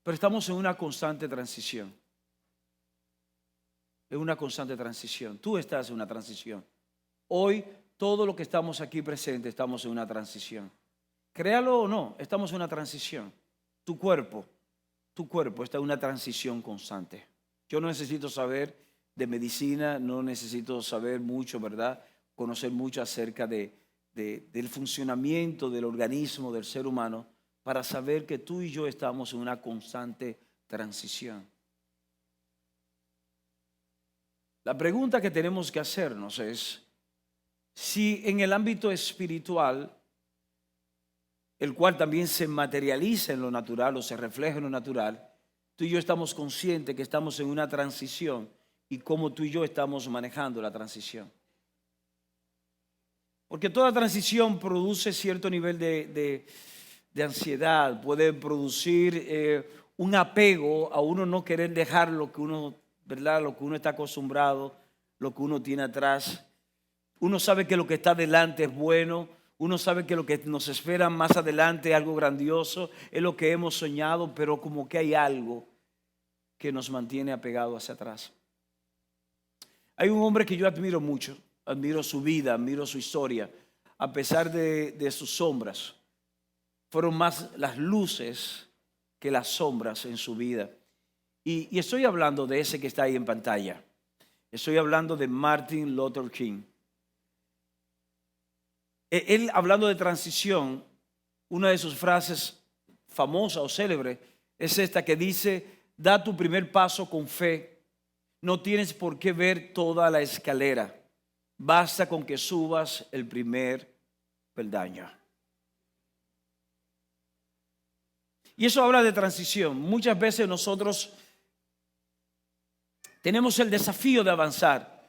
Pero estamos en una constante transición. Es una constante transición. Tú estás en una transición. Hoy, todo lo que estamos aquí presentes, estamos en una transición. Créalo o no, estamos en una transición. Tu cuerpo está en una transición constante. Yo no necesito saber de medicina, no necesito saber mucho, ¿verdad? Conocer mucho acerca del funcionamiento del organismo del ser humano para saber que tú y yo estamos en una constante transición. La pregunta que tenemos que hacernos es si en el ámbito espiritual, el cual también se materializa en lo natural o se refleja en lo natural, tú y yo estamos conscientes que estamos en una transición y cómo tú y yo estamos manejando la transición. Porque toda transición produce cierto nivel de ansiedad, puede producir un apego a uno no querer dejar lo que uno, ¿verdad? Lo que uno está acostumbrado, lo que uno tiene atrás. Uno sabe que lo que está delante es bueno, uno sabe que lo que nos espera más adelante es algo grandioso, es lo que hemos soñado, pero como que hay algo que nos mantiene apegados hacia atrás. Hay un hombre que yo admiro mucho, admiro su vida, admiro su historia, a pesar de sus sombras. Fueron más las luces que las sombras en su vida. Y estoy hablando de ese que está ahí en pantalla. Estoy hablando de Martin Luther King. Él, hablando de transición, una de sus frases famosas o célebres es esta que dice: da tu primer paso con fe, no tienes por qué ver toda la escalera, basta con que subas el primer peldaño. Y eso habla de transición. Muchas veces nosotros tenemos el desafío de avanzar,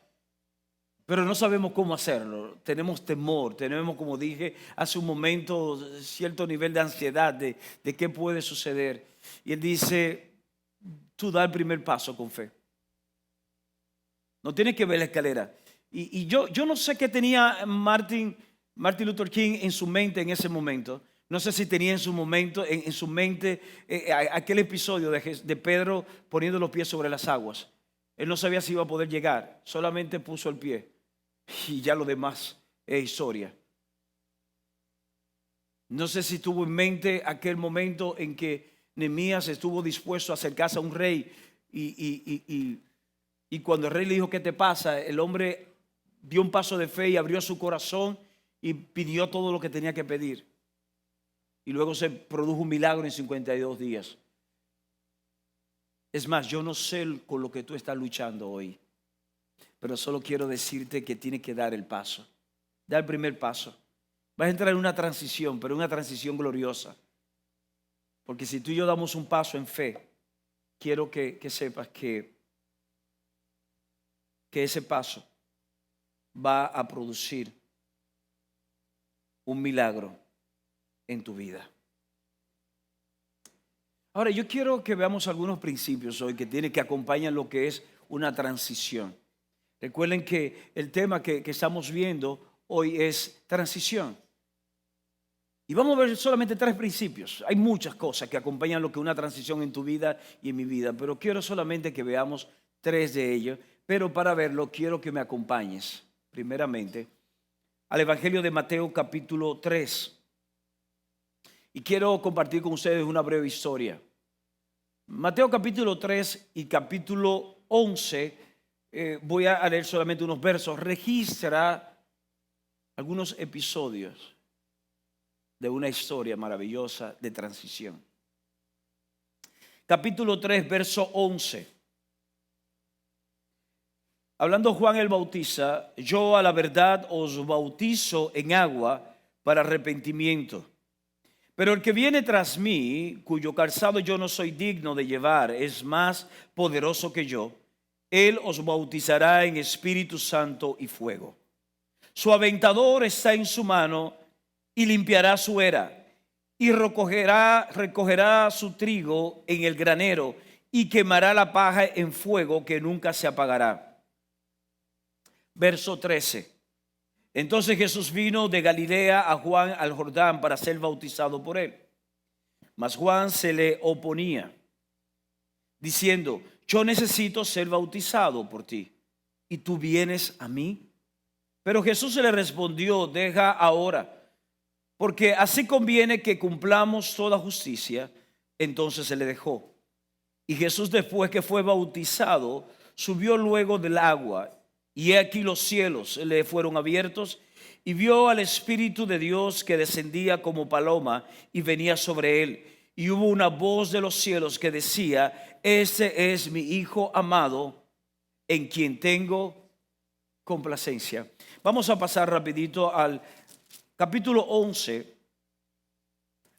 pero no sabemos cómo hacerlo. Tenemos temor, tenemos, como dije hace un momento, cierto nivel de ansiedad de qué puede suceder. Y él dice: tú da el primer paso con fe. No tienes que ver la escalera. Y yo no sé qué tenía Martin Luther King en su mente en ese momento. No sé si tenía en su mente aquel episodio de Pedro poniendo los pies sobre las aguas. Él no sabía si iba a poder llegar, solamente puso el pie y ya lo demás es historia. No sé si tuvo en mente aquel momento en que Nehemías estuvo dispuesto a acercarse a un rey y cuando el rey le dijo: ¿qué te pasa?, el hombre dio un paso de fe y abrió su corazón y pidió todo lo que tenía que pedir. Y luego se produjo un milagro en 52 días. Es más, yo no sé con lo que tú estás luchando hoy, pero solo quiero decirte que tienes que dar el paso. Da el primer paso. Vas a entrar en una transición, pero una transición gloriosa. Porque si tú y yo damos un paso en fe, quiero que sepas que ese paso va a producir un milagro en tu vida. Ahora, yo quiero que veamos algunos principios hoy que acompañan lo que es una transición. Recuerden que el tema que estamos viendo hoy es transición. Y vamos a ver solamente 3 principios. Hay muchas cosas que acompañan lo que es una transición en tu vida y en mi vida, pero quiero solamente que veamos 3 de ellos. Pero para verlo quiero que me acompañes, primeramente, al Evangelio de Mateo capítulo 3. Y quiero compartir con ustedes una breve historia. Mateo capítulo 3 y capítulo 11, voy a leer solamente unos versos, registra algunos episodios de una historia maravillosa de transición. Capítulo 3, verso 11. Hablando Juan el Bautista: yo a la verdad os bautizo en agua para arrepentimiento. Pero el que viene tras mí, cuyo calzado yo no soy digno de llevar, es más poderoso que yo. Él os bautizará en Espíritu Santo y fuego. Su aventador está en su mano y limpiará su era y recogerá su trigo en el granero y quemará la paja en fuego que nunca se apagará. Verso 13. Entonces Jesús vino de Galilea a Juan al Jordán para ser bautizado por él. Mas Juan se le oponía diciendo, yo necesito ser bautizado por ti, ¿y tú vienes a mí? Pero Jesús le respondió, deja ahora, porque así conviene que cumplamos toda justicia. Entonces se le dejó. Y Jesús, después que fue bautizado, subió luego del agua, y he aquí los cielos le fueron abiertos, y vio al Espíritu de Dios que descendía como paloma y venía sobre él. Y hubo una voz de los cielos que decía, este es mi Hijo amado, en quien tengo complacencia. Vamos a pasar rapidito al capítulo 11,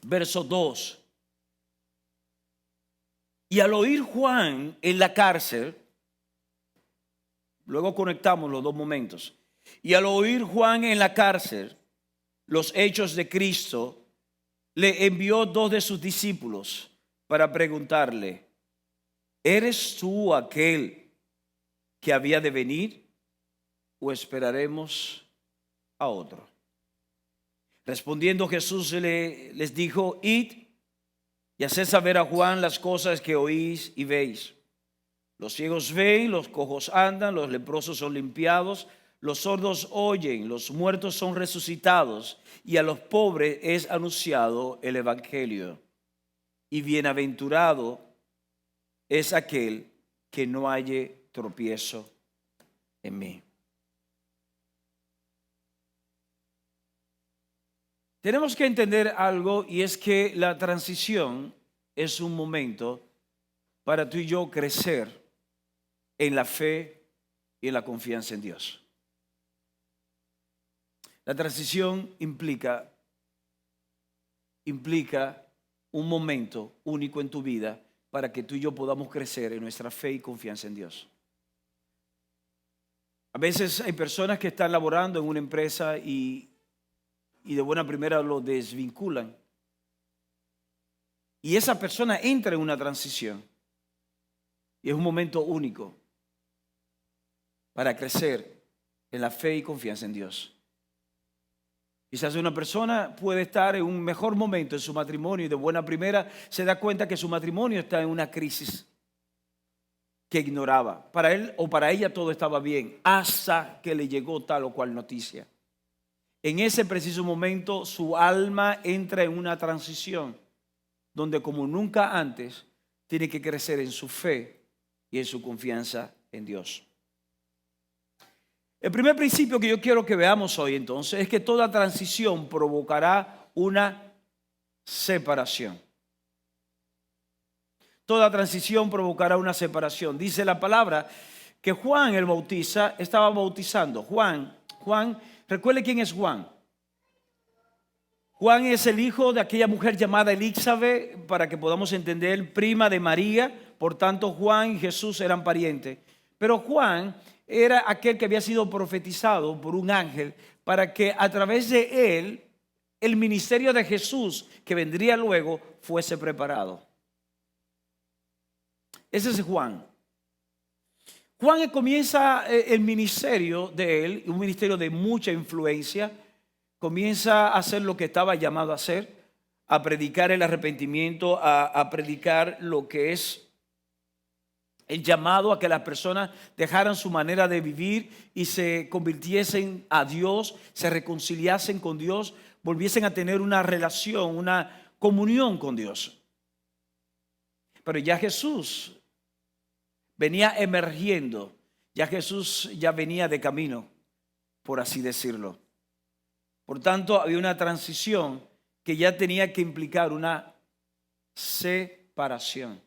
verso 2. Y al oír Juan en la cárcel, luego conectamos los dos momentos. Y al oír Juan en la cárcel los hechos de Cristo, le envió dos de sus discípulos para preguntarle, ¿eres tú aquel que había de venir o esperaremos a otro? Respondiendo Jesús les dijo, id y haced saber a Juan las cosas que oís y veis. Los ciegos ven, los cojos andan, los leprosos son limpiados, los sordos oyen, los muertos son resucitados, y a los pobres es anunciado el evangelio. Y bienaventurado es aquel que no halle tropiezo en mí. Tenemos que entender algo, y es que la transición es un momento para tú y yo crecer en la fe y en la confianza en Dios. La transición implica un momento único en tu vida para que tú y yo podamos crecer en nuestra fe y confianza en Dios. A veces hay personas que están laborando en una empresa y de buena primera lo desvinculan. Y esa persona entra en una transición. Y es un momento único para crecer en la fe y confianza en Dios. Quizás una persona puede estar en un mejor momento en su matrimonio y de buena primera se da cuenta que su matrimonio está en una crisis que ignoraba. Para él o para ella todo estaba bien hasta que le llegó tal o cual noticia. En ese preciso momento su alma entra en una transición donde como nunca antes tiene que crecer en su fe y en su confianza en Dios. El primer principio que yo quiero que veamos hoy entonces es que toda transición provocará una separación. Toda transición provocará una separación. Dice la palabra que Juan el Bautista estaba bautizando. Juan, recuerde quién es Juan. Juan es el hijo de aquella mujer llamada Elizabeth, para que podamos entender, prima de María. Por tanto, Juan y Jesús eran parientes. Pero Juan era aquel que había sido profetizado por un ángel para que a través de él el ministerio de Jesús que vendría luego fuese preparado. Ese es Juan. Juan comienza el ministerio de él, un ministerio de mucha influencia. Comienza a hacer lo que estaba llamado a hacer, a predicar el arrepentimiento, a predicar lo que es el llamado a que las personas dejaran su manera de vivir y se convirtiesen a Dios, se reconciliasen con Dios, volviesen a tener una relación, una comunión con Dios. Pero ya Jesús venía emergiendo, ya Jesús ya venía de camino, por así decirlo. Por tanto, había una transición que ya tenía que implicar una separación.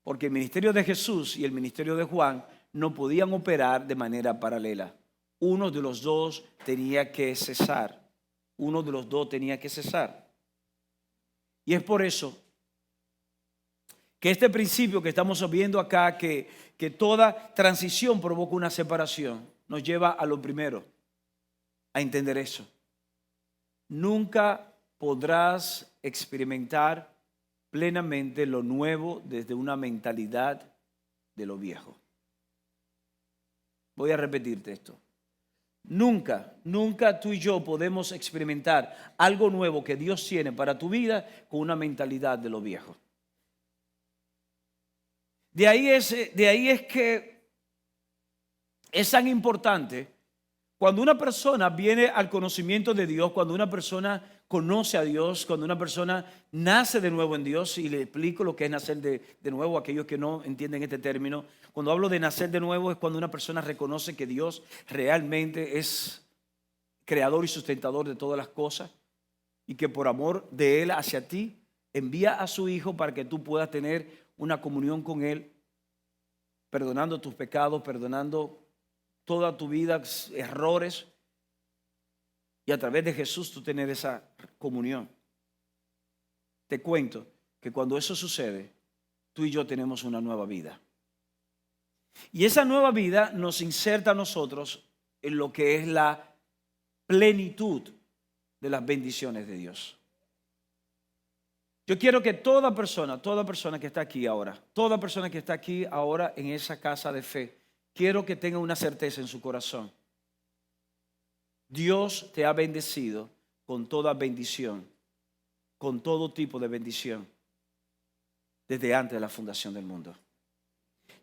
Porque el ministerio de Jesús y el ministerio de Juan no podían operar de manera paralela. Uno de los dos tenía que cesar. Uno de los dos tenía que cesar. Y es por eso que este principio que estamos viendo acá, que toda transición provoca una separación, nos lleva a lo primero, a entender eso. Nunca podrás experimentar plenamente lo nuevo desde una mentalidad de lo viejo. Voy a repetirte esto. Nunca tú y yo podemos experimentar algo nuevo que Dios tiene para tu vida con una mentalidad de lo viejo. De ahí es que es tan importante cuando una persona viene al conocimiento de Dios, cuando una persona conoce a Dios, cuando una persona nace de nuevo en Dios, y le explico lo que es nacer de nuevo a aquellos que no entienden este término. Cuando hablo de nacer de nuevo es cuando una persona reconoce que Dios realmente es creador y sustentador de todas las cosas y que por amor de Él hacia ti envía a su Hijo para que tú puedas tener una comunión con Él, perdonando tus pecados, perdonando toda tu vida, errores, y a través de Jesús tú tener esa comunión. Te cuento que cuando eso sucede, tú y yo tenemos una nueva vida. Y esa nueva vida nos inserta a nosotros en lo que es la plenitud de las bendiciones de Dios. Yo quiero que toda persona que está aquí ahora, toda persona que está aquí ahora en esa casa de fe, quiero que tenga una certeza en su corazón. Dios te ha bendecido con toda bendición, con todo tipo de bendición, desde antes de la fundación del mundo.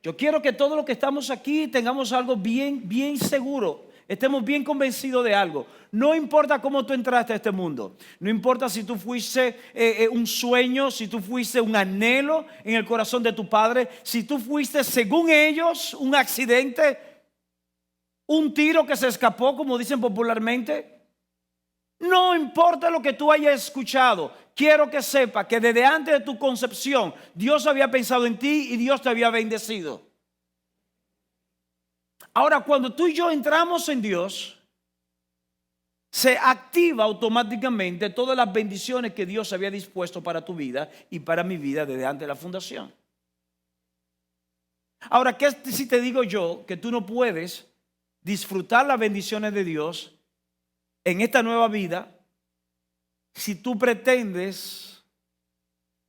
Yo quiero que todos los que estamos aquí tengamos algo bien seguro, estemos bien convencidos de algo. No importa cómo tú entraste a este mundo, no importa si tú fuiste un sueño, si tú fuiste un anhelo en el corazón de tu padre, si tú fuiste, según ellos, un accidente, un tiro que se escapó, como dicen popularmente. No importa lo que tú hayas escuchado, quiero que sepa que desde antes de tu concepción Dios había pensado en ti y Dios te había bendecido. Ahora, cuando tú y yo entramos en Dios, se activa automáticamente todas las bendiciones que Dios había dispuesto para tu vida y para mi vida desde antes de la fundación. Ahora, ¿qué si te digo yo que tú no puedes disfrutar las bendiciones de Dios en esta nueva vida si tú pretendes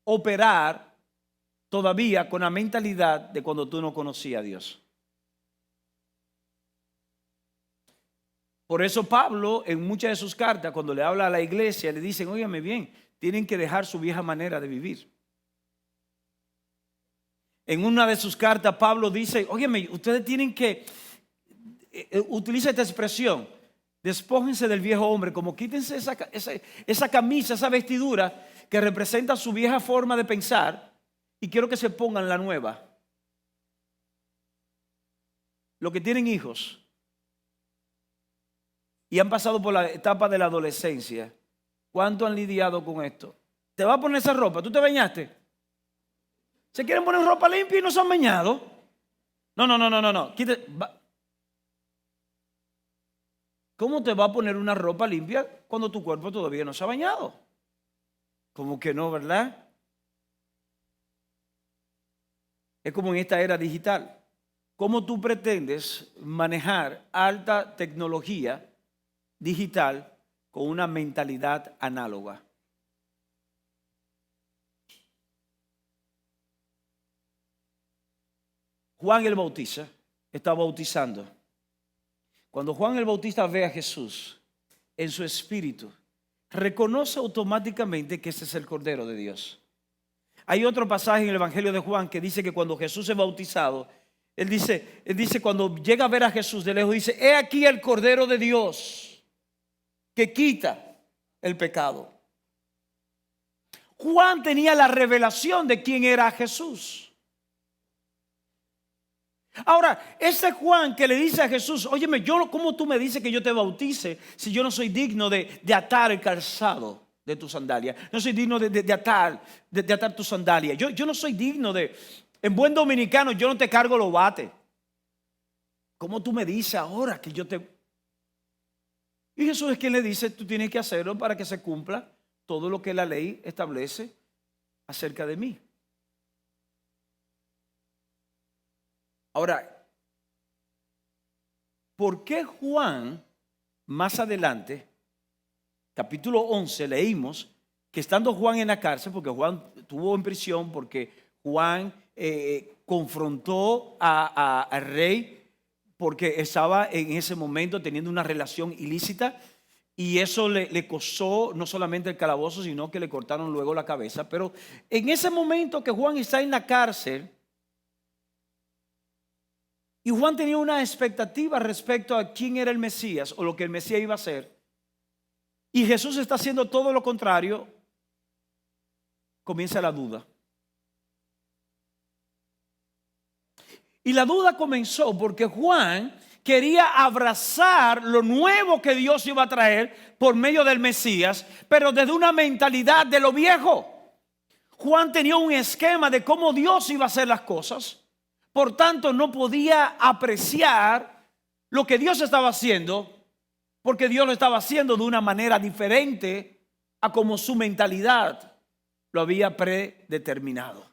operar todavía con la mentalidad de cuando tú no conocías a Dios? Por eso Pablo en muchas de sus cartas, cuando le habla a la iglesia, le dicen, óigame bien, tienen que dejar su vieja manera de vivir. En una de sus cartas Pablo dice, óigame, ustedes tienen que, utiliza esta expresión, despójense del viejo hombre, como quítense esa camisa, esa vestidura que representa su vieja forma de pensar y quiero que se pongan la nueva. Los que tienen hijos y han pasado por la etapa de la adolescencia, ¿cuánto han lidiado con esto? ¿Te vas a poner esa ropa? ¿Tú te bañaste? ¿Se quieren poner ropa limpia y no se han bañado? No. ¿Cómo te va a poner una ropa limpia cuando tu cuerpo todavía no se ha bañado? Como que no, ¿verdad? Es como en esta era digital. ¿Cómo tú pretendes manejar alta tecnología digital con una mentalidad análoga? Juan el Bautista está bautizando. Cuando Juan el Bautista ve a Jesús en su espíritu, reconoce automáticamente que ese es el Cordero de Dios. Hay otro pasaje en el Evangelio de Juan que dice que cuando Jesús es bautizado, él dice cuando llega a ver a Jesús de lejos, dice, he aquí el Cordero de Dios que quita el pecado. Juan tenía la revelación de quién era Jesús. Ahora, ese Juan que le dice a Jesús, óyeme, ¿cómo tú me dices que yo te bautice si yo no soy digno de atar el calzado de tu sandalia? No soy digno de atar tu sandalia. Yo no soy digno en buen dominicano, yo no te cargo los bates. ¿Cómo tú me dices ahora que yo te... Y Jesús es quien le dice, tú tienes que hacerlo para que se cumpla todo lo que la ley establece acerca de mí. Ahora, ¿por qué Juan, más adelante, capítulo 11, leímos que estando Juan en la cárcel, porque Juan estuvo en prisión, porque Juan confrontó al rey, porque estaba en ese momento teniendo una relación ilícita, y eso le costó no solamente el calabozo, sino que le cortaron luego la cabeza. Pero en ese momento que Juan está en la cárcel, Y Juan tenía una expectativa respecto a quién era el Mesías o lo que el Mesías iba a hacer. Y Jesús está haciendo todo lo contrario. Comienza la duda. Y la duda comenzó porque Juan quería abrazar lo nuevo que Dios iba a traer por medio del Mesías, pero desde una mentalidad de lo viejo. Juan tenía un esquema de cómo Dios iba a hacer las cosas. Por tanto, no podía apreciar lo que Dios estaba haciendo, porque Dios lo estaba haciendo de una manera diferente a como su mentalidad lo había predeterminado.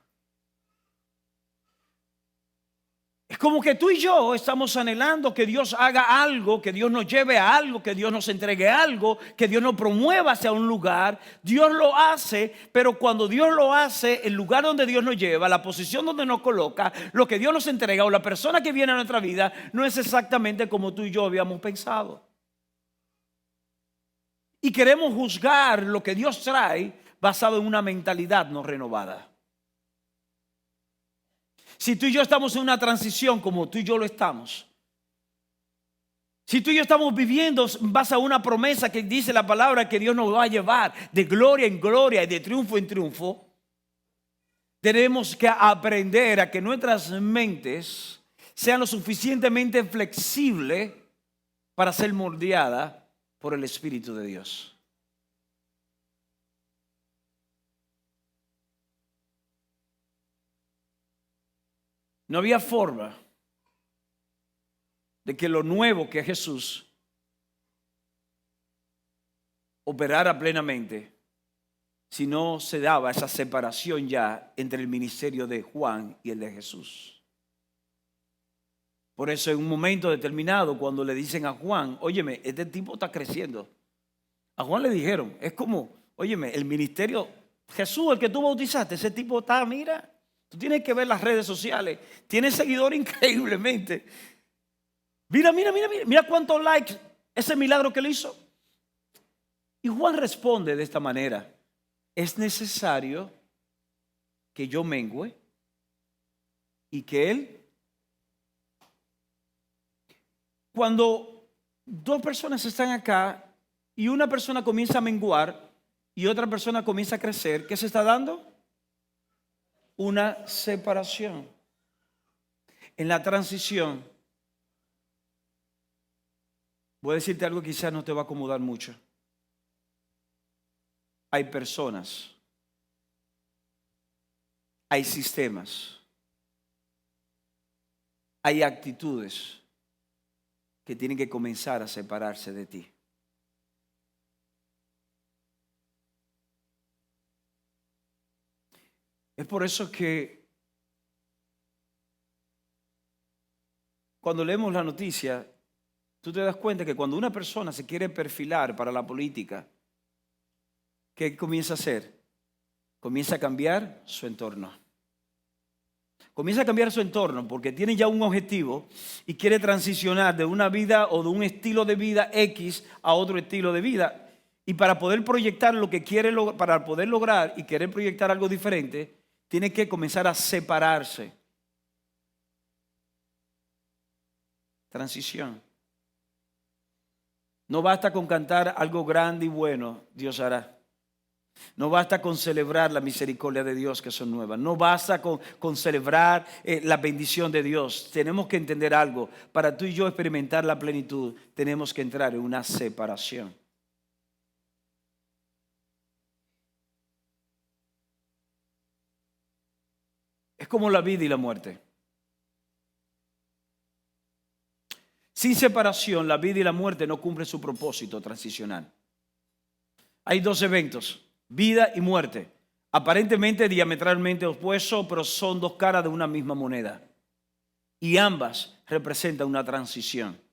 Es como que tú y yo estamos anhelando que Dios haga algo, que Dios nos lleve a algo, que Dios nos entregue algo, que Dios nos promueva hacia un lugar. Dios lo hace, pero cuando Dios lo hace, el lugar donde Dios nos lleva, la posición donde nos coloca, lo que Dios nos entrega o la persona que viene a nuestra vida, no es exactamente como tú y yo habíamos pensado. Y queremos juzgar lo que Dios trae basado en una mentalidad no renovada. Si tú y yo estamos en una transición como tú y yo lo estamos, si tú y yo estamos viviendo en base a una promesa que dice la palabra que Dios nos va a llevar de gloria en gloria y de triunfo en triunfo, tenemos que aprender a que nuestras mentes sean lo suficientemente flexibles para ser moldeadas por el Espíritu de Dios. No había forma de que lo nuevo que es Jesús operara plenamente si no se daba esa separación ya entre el ministerio de Juan y el de Jesús. Por eso en un momento determinado, cuando le dicen a Juan, óyeme, este tipo está creciendo. A Juan le dijeron, es como, óyeme, el ministerio, Jesús, el que tú bautizaste, ese tipo está, mira. Tú tienes que ver las redes sociales. Tiene seguidores increíblemente. Mira cuántos likes ese milagro que le hizo. Y Juan responde de esta manera. Es necesario que yo mengüe y que él. Cuando dos personas están acá y una persona comienza a menguar y otra persona comienza a crecer, ¿qué se está dando? Una separación. En la transición, voy a decirte algo que quizás no te va a acomodar mucho. Hay personas, hay sistemas, hay actitudes que tienen que comenzar a separarse de ti. Es por eso que cuando leemos la noticia, tú te das cuenta que cuando una persona se quiere perfilar para la política, ¿qué comienza a hacer? Comienza a cambiar su entorno. Comienza a cambiar su entorno porque tiene ya un objetivo y quiere transicionar de una vida o de un estilo de vida X a otro estilo de vida. Y para poder proyectar lo que quiere, para poder lograr y querer proyectar algo diferente, tiene que comenzar a separarse. Transición. No basta con cantar algo grande y bueno, Dios hará. No basta con celebrar la misericordia de Dios que son nuevas. No basta con celebrar la bendición de Dios. Tenemos que entender algo. Para tú y yo experimentar la plenitud, tenemos que entrar en una separación. Es como la vida y la muerte. Sin separación, la vida y la muerte no cumplen su propósito transicional. Hay dos eventos, vida y muerte, aparentemente diametralmente opuestos, pero son dos caras de una misma moneda. Y ambas representan una transición.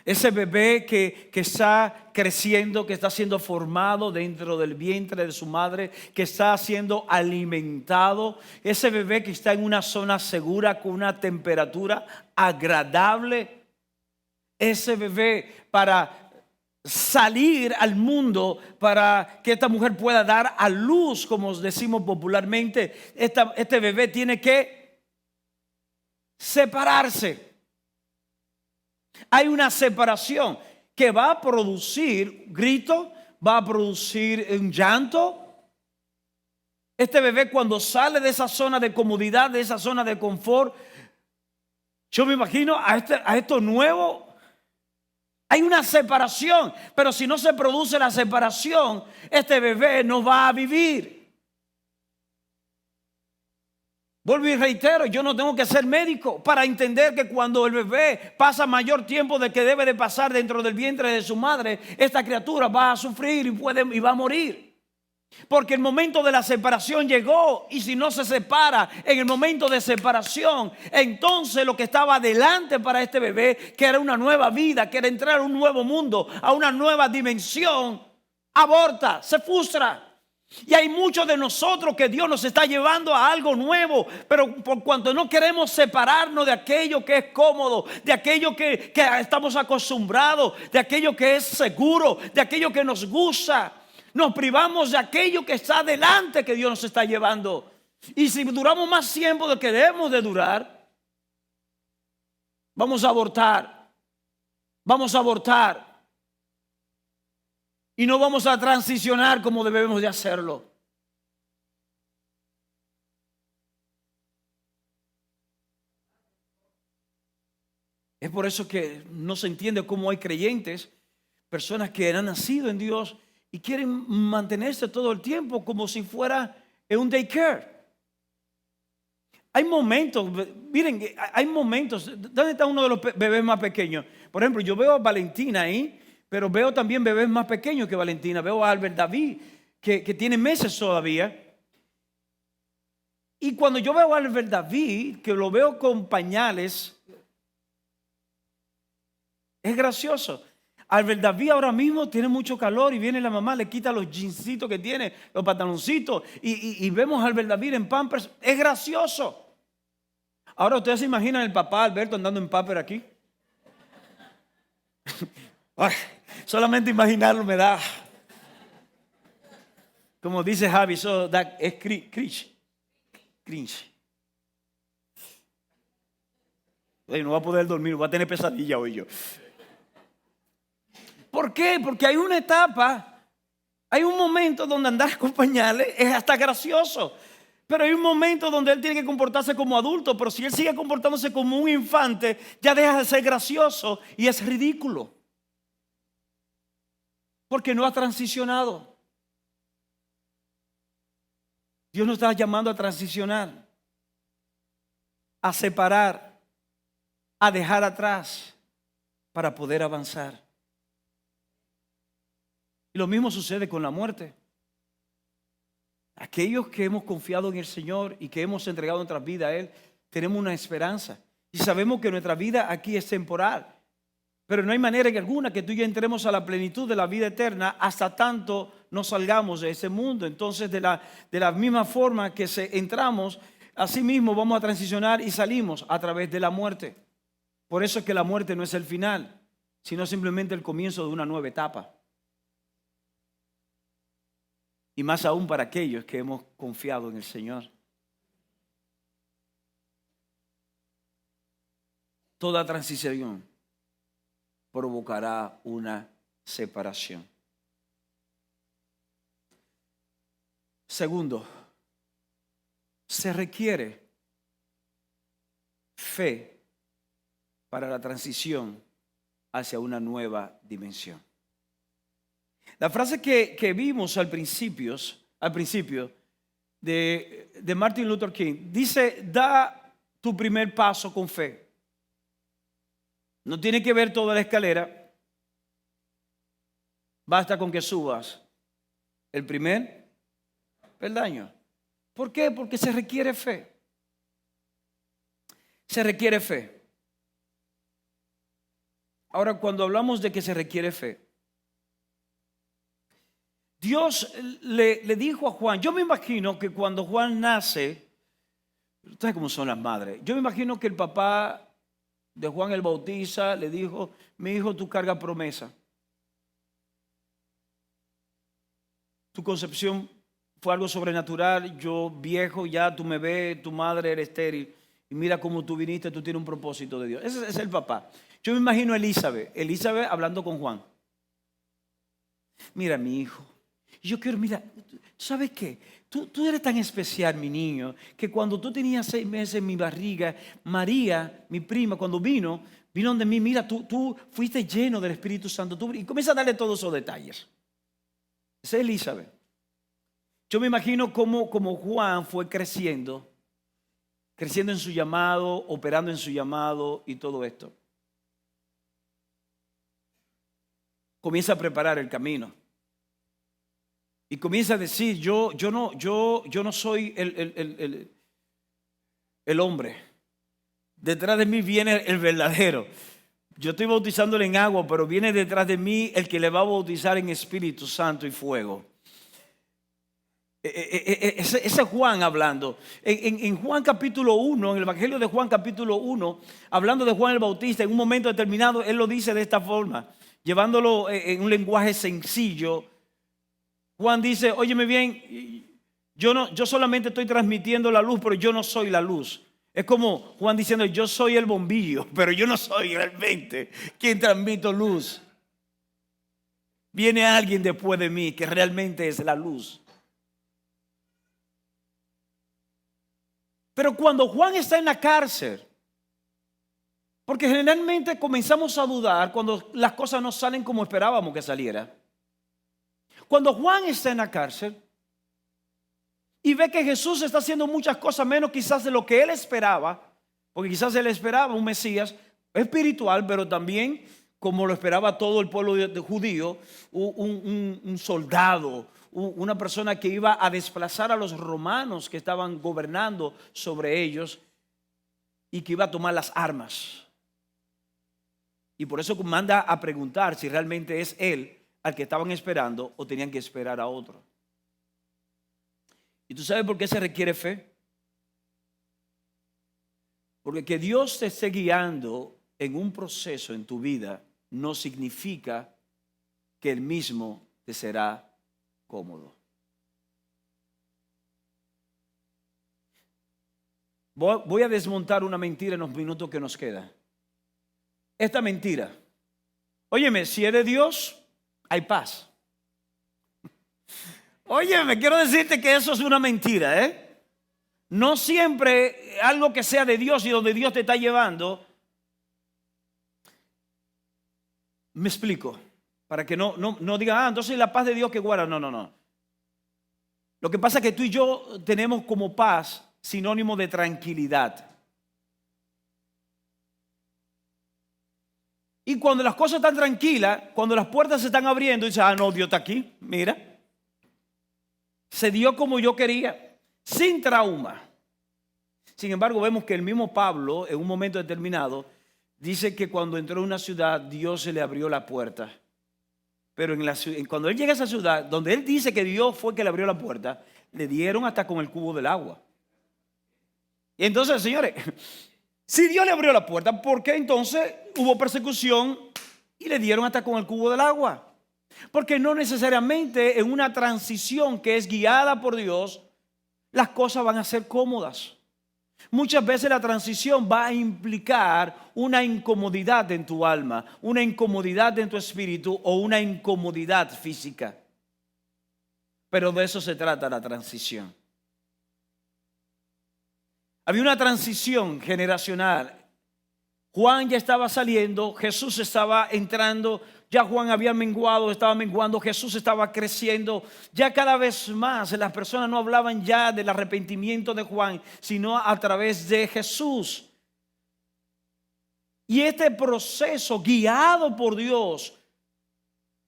Ese bebé que está creciendo, que está siendo formado dentro del vientre de su madre, que está siendo alimentado. Ese bebé que está en una zona segura con una temperatura agradable. Ese bebé para salir al mundo, para que esta mujer pueda dar a luz, como decimos popularmente. Este bebé tiene que separarse. Hay una separación que va a producir grito, va a producir un llanto. Este bebé cuando sale de esa zona de comodidad, de esa zona de confort, yo me imagino a esto nuevo. Hay una separación, pero si no se produce la separación, este bebé no va a vivir. Vuelvo y reitero, yo no tengo que ser médico para entender que cuando el bebé pasa mayor tiempo de que debe de pasar dentro del vientre de su madre, esta criatura va a sufrir y va a morir. Porque el momento de la separación llegó, y si no se separa en el momento de separación, entonces lo que estaba adelante para este bebé, que era una nueva vida, que era entrar a un nuevo mundo, a una nueva dimensión, aborta, se frustra. Y hay muchos de nosotros que Dios nos está llevando a algo nuevo, pero por cuanto no queremos separarnos de aquello que es cómodo, de aquello que estamos acostumbrados, de aquello que es seguro, de aquello que nos gusta, nos privamos de aquello que está adelante que Dios nos está llevando. Y si duramos más tiempo de que debemos de durar, vamos a abortar. Vamos a abortar. Y no vamos a transicionar como debemos de hacerlo. Es por eso que no se entiende cómo hay creyentes, personas que han nacido en Dios y quieren mantenerse todo el tiempo como si fuera en un daycare. Hay momentos, miren, hay momentos. ¿Dónde está uno de los bebés más pequeños? Por ejemplo, yo veo a Valentina ahí, pero veo también bebés más pequeños que Valentina. Veo a Albert David, que tiene meses todavía. Y cuando yo veo a Albert David, que lo veo con pañales, es gracioso. Albert David ahora mismo tiene mucho calor y viene la mamá, le quita los jeansitos que tiene, los pantaloncitos, y vemos a Albert David en Pampers. Es gracioso. Ahora ustedes se imaginan el papá Alberto andando en Pampers aquí. Ay, solamente imaginarlo me da, como dice Javi, es cringe. No va a poder dormir, va a tener pesadilla hoy yo. ¿Por qué? Porque hay una etapa, hay un momento donde andar con pañales es hasta gracioso. Pero hay un momento donde él tiene que comportarse como adulto. Pero si él sigue comportándose como un infante, ya deja de ser gracioso y es ridículo. Porque no ha transicionado. Dios nos está llamando a transicionar, a separar, a dejar atrás para poder avanzar. Y lo mismo sucede con la muerte. Aquellos que hemos confiado en el Señor y que hemos entregado nuestra vida a Él, tenemos una esperanza. Y sabemos que nuestra vida aquí es temporal. Pero no hay manera en alguna que tú y yo entremos a la plenitud de la vida eterna hasta tanto no salgamos de ese mundo. Entonces, de la misma forma que entramos, así mismo vamos a transicionar y salimos a través de la muerte. Por eso es que la muerte no es el final, sino simplemente el comienzo de una nueva etapa. Y más aún para aquellos que hemos confiado en el Señor. Toda transición provocará una separación. Segundo, se requiere fe para la transición hacia una nueva dimensión. La frase que vimos al principio de Martin Luther King dice: da tu primer paso con fe. No tiene que ver toda la escalera. Basta con que subas el primer peldaño. ¿Por qué? Porque se requiere fe. Se requiere fe. Ahora, cuando hablamos de que se requiere fe, Dios le dijo a Juan, yo me imagino que cuando Juan nace, ustedes cómo son las madres, yo me imagino que el papá de Juan el Bautista le dijo: mi hijo, tú cargas promesa. Tu concepción fue algo sobrenatural, yo viejo ya, tú me ves, tu madre era estéril Y mira cómo tú viniste, tú tienes un propósito de Dios. Ese es el papá. Yo me imagino a Elizabeth hablando con Juan. Mira, mi hijo, yo quiero, mira, ¿sabes qué? Tú eres tan especial, mi niño, que cuando tú tenías 6 meses en mi barriga, María, mi prima, cuando vino donde mí, mira, tú fuiste lleno del Espíritu Santo. Y comienza a darle todos esos detalles. Esa es Elizabeth. Yo me imagino cómo Juan fue creciendo en su llamado, operando en su llamado y todo esto. Comienza a preparar el camino. Y comienza a decir, yo no soy el hombre. Detrás de mí viene el verdadero. Yo estoy bautizándole en agua, pero viene detrás de mí el que le va a bautizar en Espíritu Santo y fuego. Ese es Juan hablando. En Juan capítulo 1, en el Evangelio de Juan capítulo 1, hablando de Juan el Bautista, en un momento determinado, él lo dice de esta forma, llevándolo en un lenguaje sencillo. Juan dice, óyeme bien, yo solamente estoy transmitiendo la luz, pero yo no soy la luz. Es como Juan diciendo, yo soy el bombillo, pero yo no soy realmente quien transmito luz. Viene alguien después de mí que realmente es la luz. Pero cuando Juan está en la cárcel, porque generalmente comenzamos a dudar cuando las cosas no salen como esperábamos que saliera. Cuando Juan está en la cárcel y ve que Jesús está haciendo muchas cosas menos quizás de lo que él esperaba, porque quizás él esperaba un Mesías espiritual, pero también como lo esperaba todo el pueblo judío, un soldado, una persona que iba a desplazar a los romanos que estaban gobernando sobre ellos y que iba a tomar las armas. Y por eso manda a preguntar si realmente es él al que estaban esperando o tenían que esperar a otro. ¿Y tú sabes por qué se requiere fe? Porque que Dios te esté guiando en un proceso en tu vida no significa que Él mismo te será cómodo. Voy a desmontar una mentira en los minutos que nos quedan. Esta mentira, óyeme, si es de Dios, hay paz. Óyeme, quiero decirte que eso es una mentira, ¿eh? No siempre algo que sea de Dios y donde Dios te está llevando. Me explico, para que no digan, entonces la paz de Dios que guarda. No. Lo que pasa es que tú y yo tenemos como paz sinónimo de tranquilidad. Y cuando las cosas están tranquilas, cuando las puertas se están abriendo, dices, no, Dios está aquí, mira. Se dio como yo quería, sin trauma. Sin embargo, vemos que el mismo Pablo, en un momento determinado, dice que cuando entró a una ciudad, Dios se le abrió la puerta. Pero cuando él llega a esa ciudad, donde él dice que Dios fue que le abrió la puerta, le dieron hasta con el cubo del agua. Y entonces, señores, si Dios le abrió la puerta, ¿por qué entonces hubo persecución y le dieron hasta con el cubo del agua? Porque no necesariamente en una transición que es guiada por Dios, las cosas van a ser cómodas. Muchas veces la transición va a implicar una incomodidad en tu alma, una incomodidad en tu espíritu o una incomodidad física. Pero de eso se trata la transición. Había una transición generacional. Juan ya estaba saliendo, Jesús estaba entrando, ya Juan había menguado, estaba menguando, Jesús estaba creciendo. Ya cada vez más las personas no hablaban ya del arrepentimiento de Juan, sino a través de Jesús. Y este proceso guiado por Dios,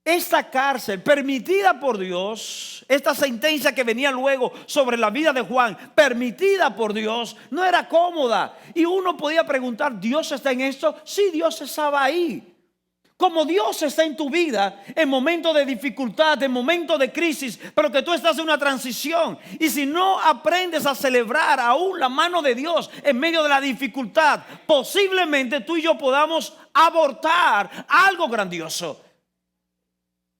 esta cárcel permitida por Dios, esta sentencia que venía luego sobre la vida de Juan, permitida por Dios, no era cómoda. Y uno podía preguntar, ¿Dios está en esto? Sí, Dios estaba ahí. Como Dios está en tu vida en momentos de dificultad, en momentos de crisis, pero que tú estás en una transición. Y si no aprendes a celebrar aún la mano de Dios en medio de la dificultad, posiblemente tú y yo podamos abortar algo grandioso.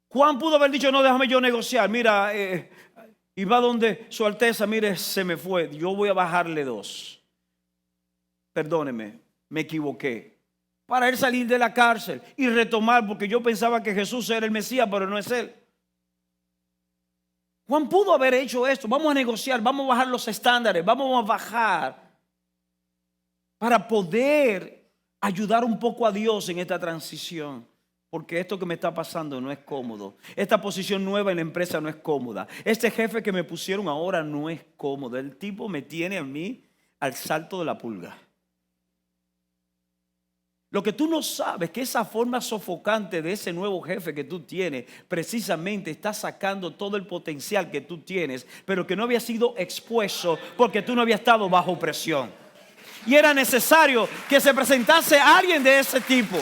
Juan pudo haber dicho, no, déjame yo negociar. Mira, y va donde su alteza, mire, se me fue. Yo voy a bajarle 2. perdóneme, me equivoqué. Para él salir de la cárcel y retomar, porque yo pensaba que Jesús era el Mesías, pero no es él. Juan pudo haber hecho esto. Vamos a negociar, vamos a bajar los estándares, vamos a bajar para poder ayudar un poco a Dios en esta transición. Porque esto que me está pasando no es cómodo. Esta posición nueva en la empresa no es cómoda. Este jefe que me pusieron ahora no es cómodo. El tipo me tiene a mí al salto de la pulga. Lo que tú no sabes es que esa forma sofocante de ese nuevo jefe que tú tienes precisamente está sacando todo el potencial que tú tienes, pero que no había sido expuesto porque tú no habías estado bajo presión. Y era necesario que se presentase alguien de ese tipo.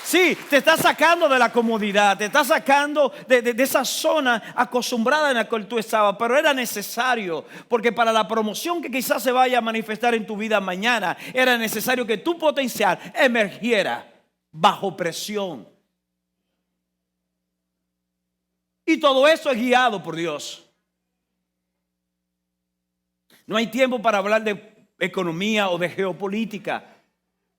Sí, te está sacando de la comodidad, te está sacando de esa zona acostumbrada en la cual tú estabas, pero era necesario, porque para la promoción que quizás se vaya a manifestar en tu vida mañana, era necesario que tu potencial emergiera bajo presión. Y todo eso es guiado por Dios. No hay tiempo para hablar de economía o de geopolítica.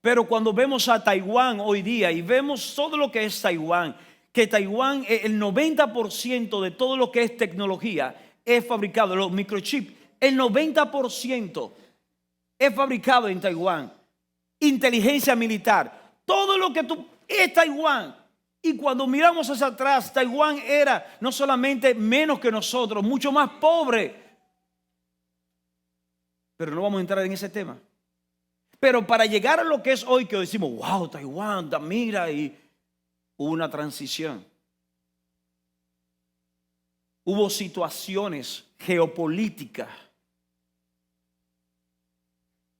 Pero cuando vemos a Taiwán hoy día y vemos todo lo que es Taiwán, que Taiwán, el 90% de todo lo que es tecnología es fabricado, los microchips, el 90% es fabricado en Taiwán. Inteligencia militar, todo lo que es Taiwán. Y cuando miramos hacia atrás, Taiwán era no solamente menos que nosotros, mucho más pobre. Pero no vamos a entrar en ese tema. Pero para llegar a lo que es hoy, que decimos, wow, Taiwán, mira, y hubo una transición. Hubo situaciones geopolíticas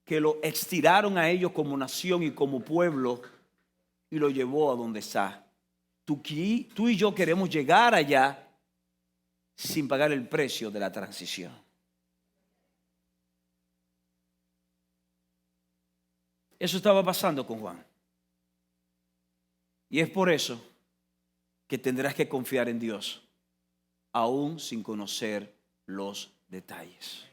que lo estiraron a ellos como nación y como pueblo y lo llevó a donde está. Tú y yo queremos llegar allá sin pagar el precio de la transición. Eso estaba pasando con Juan. Y es por eso que tendrás que confiar en Dios, aún sin conocer los detalles.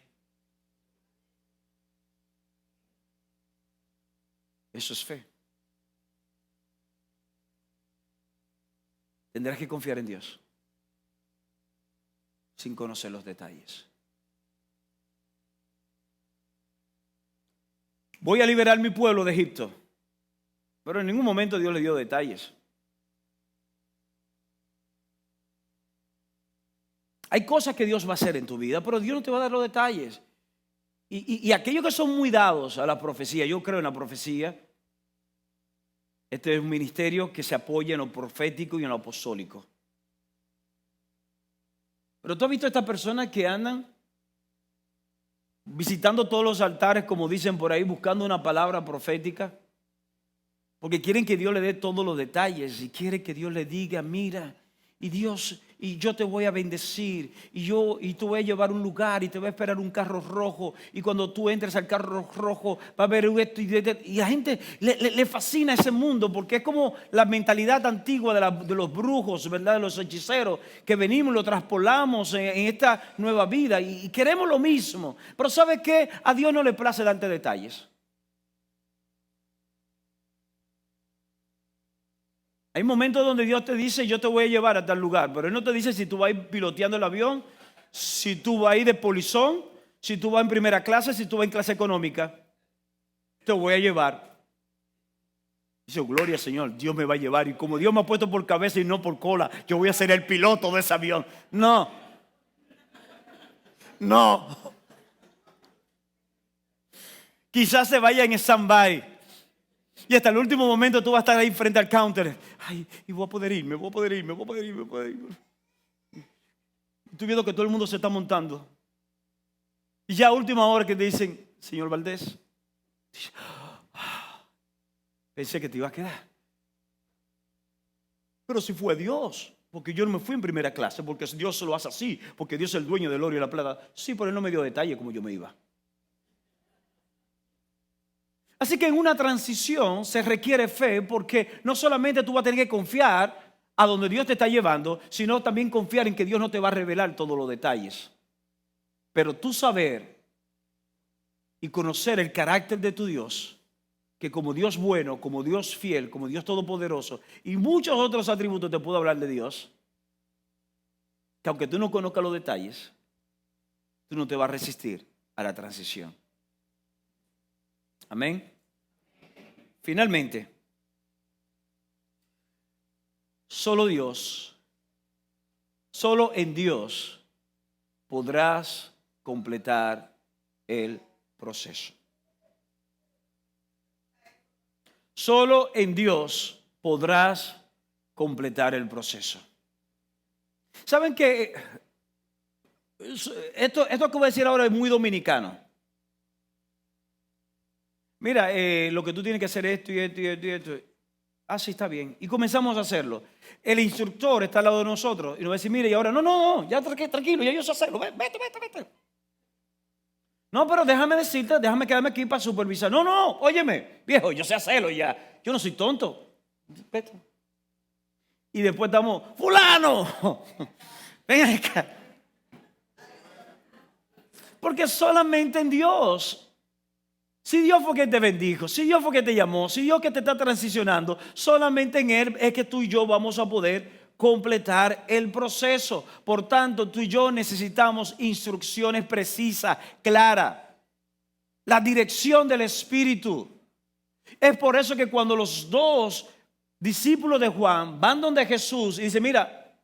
Eso es fe. Tendrás que confiar en Dios, sin conocer los detalles. Voy a liberar mi pueblo de Egipto. Pero en ningún momento Dios le dio detalles. Hay cosas que Dios va a hacer en tu vida, pero Dios no te va a dar los detalles. Y aquellos que son muy dados a la profecía, yo creo en la profecía. Este es un ministerio que se apoya en lo profético y en lo apostólico. Pero tú has visto a estas personas que andan visitando todos los altares, como dicen por ahí, buscando una palabra profética, porque quieren que Dios le dé todos los detalles y quiere que Dios le diga, mira, y Dios, y yo te voy a bendecir, y te voy a llevar a un lugar y te voy a esperar un carro rojo, y cuando tú entres al carro rojo va a haber esto y a la gente le fascina ese mundo, porque es como la mentalidad antigua de los brujos, ¿verdad? De los hechiceros, que venimos y lo traspolamos en esta nueva vida y queremos lo mismo. Pero ¿sabes qué? A Dios no le place darte detalles. Hay momentos donde Dios te dice, yo te voy a llevar a tal lugar, pero Él no te dice si tú vas a ir piloteando el avión, si tú vas a ir de polizón, si tú vas en primera clase, si tú vas en clase económica. Te voy a llevar. Dice, gloria al Señor, Dios me va a llevar. Y como Dios me ha puesto por cabeza y no por cola, yo voy a ser el piloto de ese avión. No. Quizás se vaya en stand-by. Y hasta el último momento tú vas a estar ahí frente al counter. Ay, y voy a poder ir. Estoy viendo que todo el mundo se está montando. Y ya a última hora que te dicen, señor Valdés, pensé que te iba a quedar. Pero si fue Dios, porque yo no me fui en primera clase, porque Dios se lo hace así, porque Dios es el dueño del oro y la plata. Sí, pero Él no me dio detalle como yo me iba. Así que en una transición se requiere fe, porque no solamente tú vas a tener que confiar a donde Dios te está llevando, sino también confiar en que Dios no te va a revelar todos los detalles. Pero tú saber y conocer el carácter de tu Dios, que como Dios bueno, como Dios fiel, como Dios todopoderoso y muchos otros atributos te puedo hablar de Dios, que aunque tú no conozcas los detalles, tú no te vas a resistir a la transición. Amén. Finalmente, solo en Dios podrás completar el proceso. Solo en Dios podrás completar el proceso. ¿Saben qué? Esto que voy a decir ahora es muy dominicano. Mira, lo que tú tienes que hacer es esto y esto y esto y esto. Ah, sí, está bien. Y comenzamos a hacerlo. El instructor está al lado de nosotros y nos va a decir, mire, y ahora, no, ya tranquilo, ya yo sé hacerlo, vete. No, pero déjame decirte, déjame quedarme aquí para supervisar. No, óyeme, viejo, yo sé hacerlo ya. Yo no soy tonto. Vete. Y después estamos, fulano, ven acá. Porque solamente en Dios, si Dios fue que te bendijo, si Dios fue que te llamó, si Dios que te está transicionando, solamente en Él es que tú y yo vamos a poder completar el proceso. Por tanto, tú y yo necesitamos instrucciones precisas, claras, la dirección del Espíritu. Es por eso que cuando los dos discípulos de Juan van donde Jesús y dicen, mira,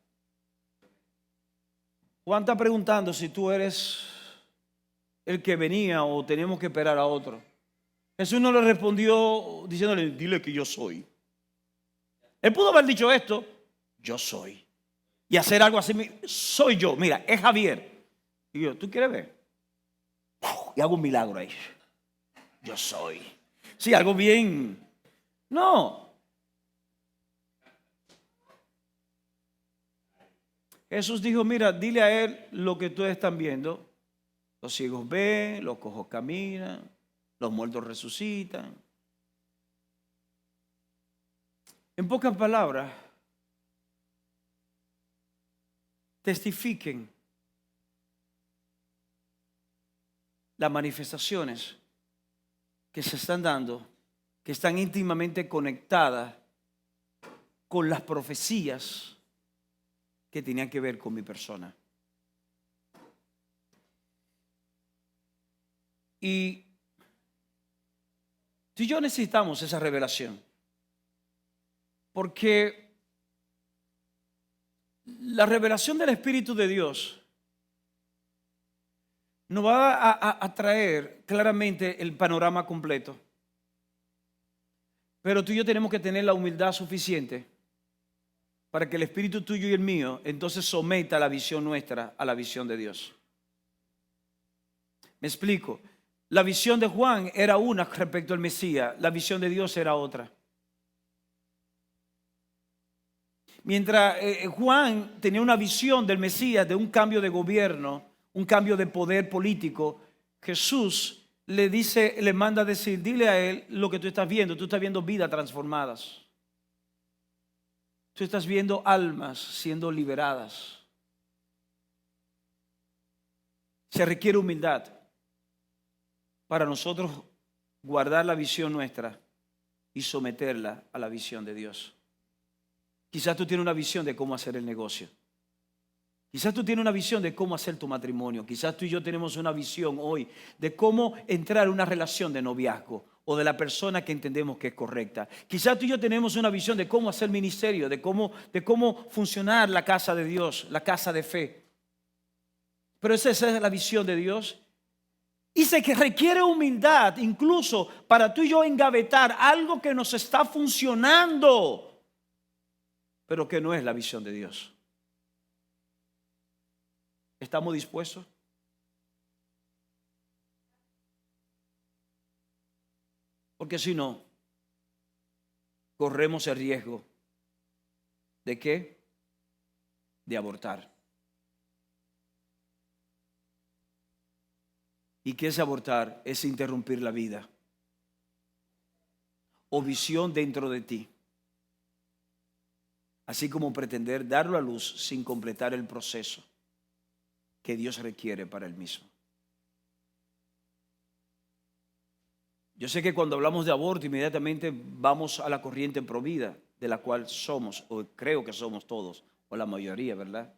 Juan está preguntando si tú eres el que venía o tenemos que esperar a otro. Jesús no le respondió diciéndole, dile que yo soy. Él pudo haber dicho esto, yo soy. Y hacer algo así, soy yo, mira, es Javier. Y yo, ¿tú quieres ver? Y hago un milagro ahí. Yo soy. Sí, algo bien. No. Jesús dijo, mira, dile a él lo que ustedes están viendo. Los ciegos ven, los cojos caminan, los muertos resucitan. En pocas palabras, testifiquen las manifestaciones que se están dando, que están íntimamente conectadas con las profecías que tenían que ver con mi persona. Y tú y yo necesitamos esa revelación, porque la revelación del Espíritu de Dios nos va a traer claramente el panorama completo. Pero tú y yo tenemos que tener la humildad suficiente para que el espíritu tuyo y el mío entonces someta la visión nuestra a la visión de Dios. Me explico. La visión de Juan era una respecto al Mesías, la visión de Dios era otra. Mientras Juan tenía una visión del Mesías, de un cambio de gobierno, un cambio de poder político, Jesús le manda a decir, dile a él lo que tú estás viendo vidas transformadas. Tú estás viendo almas siendo liberadas. Se requiere humildad para nosotros guardar la visión nuestra y someterla a la visión de Dios. Quizás tú tienes una visión de cómo hacer el negocio. Quizás tú tienes una visión de cómo hacer tu matrimonio. Quizás tú y yo tenemos una visión hoy de cómo entrar en una relación de noviazgo o de la persona que entendemos que es correcta. Quizás tú y yo tenemos una visión de cómo hacer ministerio, de cómo funcionar la casa de Dios, la casa de fe. Pero esa es la visión de Dios. Y se requiere humildad incluso para tú y yo engavetar algo que nos está funcionando, pero que no es la visión de Dios. ¿Estamos dispuestos? Porque si no, corremos el riesgo ¿de qué? De abortar. ¿Y qué es abortar? Es interrumpir la vida o visión dentro de ti, así como pretender darlo a luz sin completar el proceso que Dios requiere para el mismo. Yo sé que cuando hablamos de aborto inmediatamente vamos a la corriente provida, de la cual somos, o creo que somos todos, o la mayoría, ¿verdad?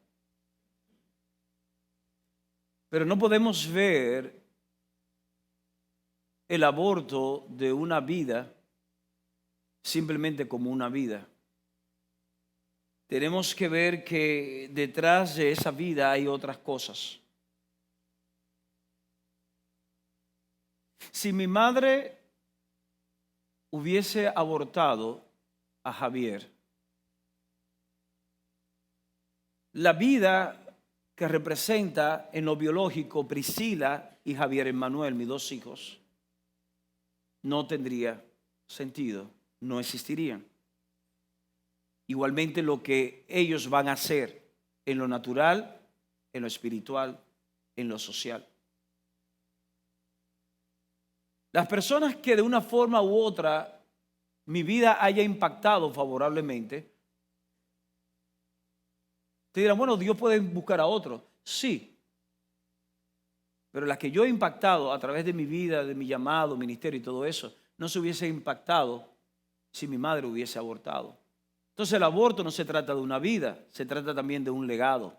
Pero no podemos ver el aborto de una vida simplemente como una vida. Tenemos que ver que detrás de esa vida hay otras cosas. Si mi madre hubiese abortado a Javier, la vida que representa en lo biológico Priscila y Javier Emmanuel, mis dos hijos, no tendría sentido, no existirían. Igualmente lo que ellos van a hacer en lo natural, en lo espiritual, en lo social. Las personas que de una forma u otra mi vida haya impactado favorablemente, te dirán, bueno, Dios puede buscar a otro. Sí, pero las que yo he impactado a través de mi vida, de mi llamado, ministerio y todo eso, no se hubiese impactado si mi madre hubiese abortado. Entonces el aborto no se trata de una vida, se trata también de un legado.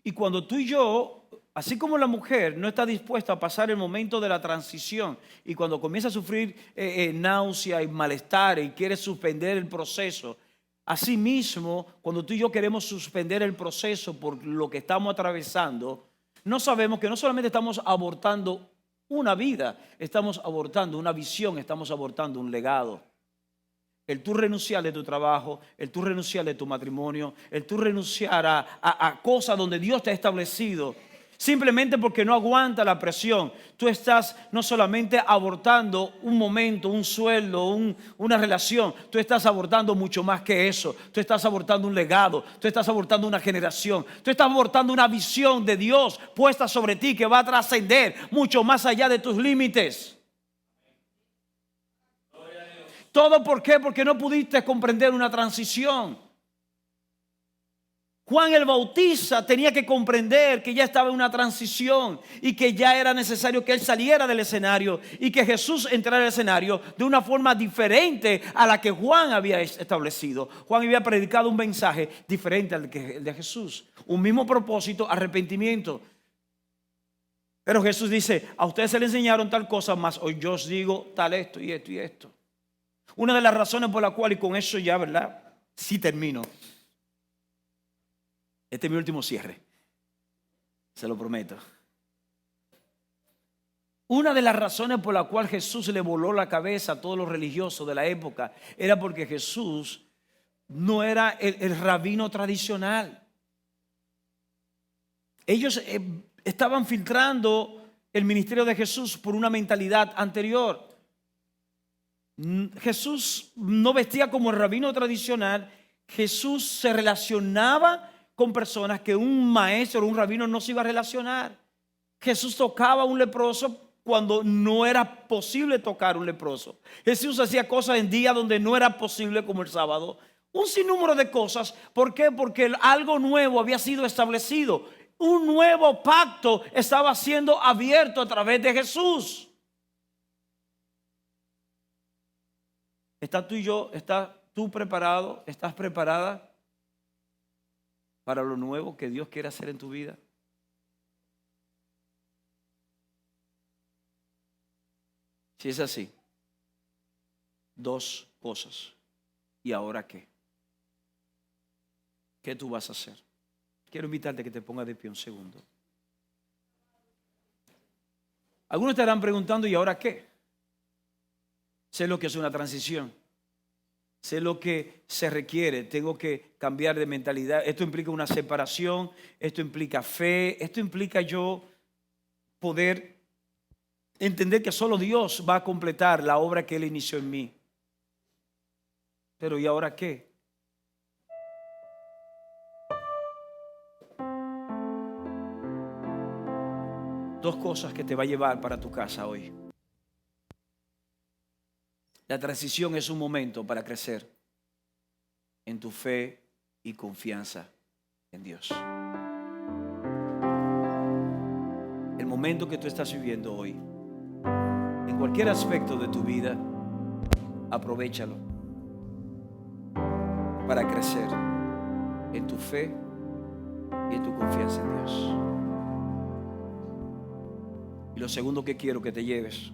Y cuando tú y yo, así como la mujer no está dispuesta a pasar el momento de la transición y cuando comienza a sufrir náusea y malestar y quiere suspender el proceso, asimismo, cuando tú y yo queremos suspender el proceso por lo que estamos atravesando, no sabemos que no solamente estamos abortando una vida, estamos abortando una visión, estamos abortando un legado. El tú renunciar de tu trabajo, el tú renunciar de tu matrimonio, el tú renunciar a cosas donde Dios te ha establecido, simplemente porque no aguanta la presión. Tú estás no solamente abortando un momento, un sueldo, una relación, tú estás abortando mucho más que eso. Tú estás abortando un legado, tú estás abortando una generación, tú estás abortando una visión de Dios puesta sobre ti que va a trascender mucho más allá de tus límites. ¿Todo por qué? Porque no pudiste comprender una transición. Juan el Bautista tenía que comprender que ya estaba en una transición y que ya era necesario que él saliera del escenario y que Jesús entrara al escenario de una forma diferente a la que Juan había establecido. Juan había predicado un mensaje diferente al de Jesús. Un mismo propósito, arrepentimiento. Pero Jesús dice, a ustedes se les enseñaron tal cosa, más hoy yo os digo tal esto y esto y esto. Una de las razones por la cual, y con eso ya, ¿verdad? Sí termino. Este es mi último cierre. Se lo prometo. Una de las razones por la cual Jesús le voló la cabeza a todos los religiosos de la época era porque Jesús no era el rabino tradicional. Ellos estaban filtrando el ministerio de Jesús por una mentalidad anterior. Jesús no vestía como el rabino tradicional. Jesús se relacionaba con personas que un maestro o un rabino no se iba a relacionar. Jesús tocaba a un leproso cuando no era posible tocar a un leproso. Jesús hacía cosas en días donde no era posible, como el sábado. Un sinnúmero de cosas. ¿Por qué? Porque algo nuevo había sido establecido. Un nuevo pacto estaba siendo abierto a través de Jesús. ¿Estás tú y yo, estás tú preparado, estás preparada para lo nuevo que Dios quiere hacer en tu vida? Si es así, dos cosas. ¿Y ahora qué? ¿Qué tú vas a hacer? Quiero invitarte a que te pongas de pie un segundo. Algunos estarán preguntando, ¿y ahora qué? Sé lo que es una transición. Sé lo que se requiere. Tengo que cambiar de mentalidad. Esto implica una separación. Esto implica fe. Esto implica yo poder entender que solo Dios va a completar la obra que Él inició en mí. Pero ¿y ahora qué? Dos cosas que te va a llevar para tu casa hoy. La transición es un momento para crecer en tu fe y confianza en Dios. el momento que tú estás viviendo hoy, en cualquier aspecto de tu vida, aprovéchalo para crecer en tu fe y en tu confianza en Dios. Y lo segundo que quiero que te lleves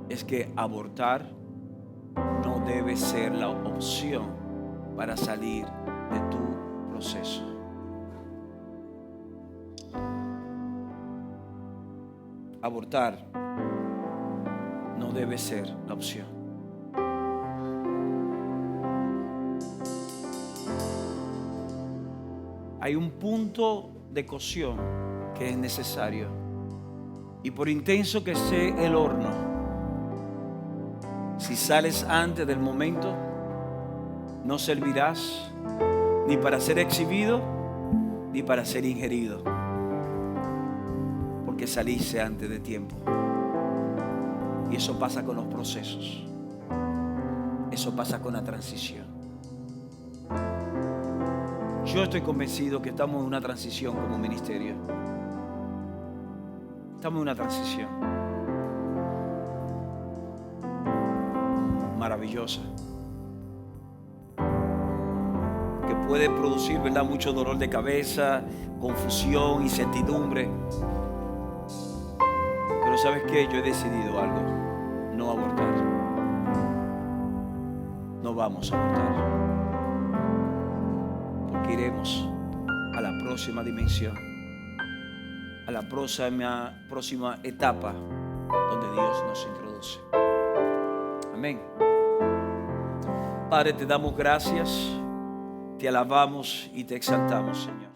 es que abortar no debe ser la opción para salir de tu proceso. Abortar no debe ser la opción. Hay un punto de cocción que es necesario, y por intenso que sea el horno, si sales antes del momento, no servirás ni para ser exhibido ni para ser ingerido, porque saliste antes de tiempo. Y eso pasa con los procesos, eso pasa con la transición. Yo estoy convencido que estamos en una transición como ministerio. Estamos en una transición maravillosa, que puede producir, ¿verdad?, mucho dolor de cabeza, confusión, incertidumbre. Pero ¿sabes qué? Yo he decidido algo: no abortar. No vamos a abortar, porque iremos a la próxima dimensión, a la próxima etapa donde Dios nos introduce. Amén. Padre, te damos gracias, te alabamos y te exaltamos, Señor.